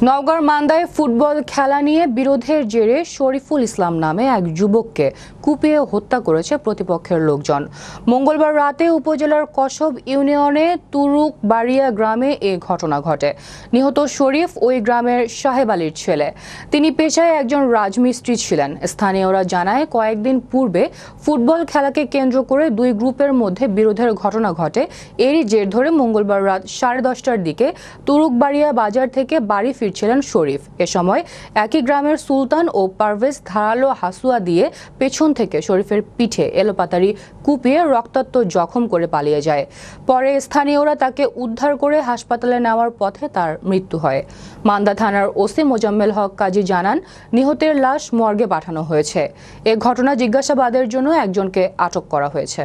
নওগাঁর মান্দায় ফুটবল খেলা নিয়ে বিরোধের জেরে শরীফুল ইসলাম নামে এক যুবককে কুপিয়ে হত্যা করেছে প্রতিপক্ষের লোকজন। মঙ্গলবার রাতে উপজেলার কসব ইউনিয়নে তুরুকবাড়িয়া গ্রামে এ ঘটনা ঘটে। নিহত শরীফ ওই গ্রামের সাহেব আলীর ছেলে। তিনি পেশায় একজন রাজমিস্ত্রি ছিলেন। স্থানীয়রা জানায়, কয়েকদিন পূর্বে ফুটবল খেলাকে কেন্দ্র করে দুই গ্রুপের মধ্যে বিরোধের ঘটনা ঘটে। এরই জের ধরে মঙ্গলবার রাত 10:30টার দিকে তুরুকবাড়িয়া বাজার থেকে বাড়ি ফিরছিলেন শরীফ। এ সময় একই গ্রামের সুলতান ও পারভেজ ধারালো হাসুয়া দিয়ে পেছন থেকে শরীফের পিঠে এলোপাতাড়ি কুপিয়ে রক্তাক্ত জখম করে পালিয়ে যায়। পরে স্থানীয়রা তাকে উদ্ধার করে হাসপাতালে নেওয়ার পথে তার মৃত্যু হয়। মান্দা থানার ওসি মোজাম্মেল হক কাজী জানান, নিহতের লাশ মর্গে পাঠানো হয়েছে। এ ঘটনা জিজ্ঞাসাবাদের জন্য একজনকে আটক করা হয়েছে।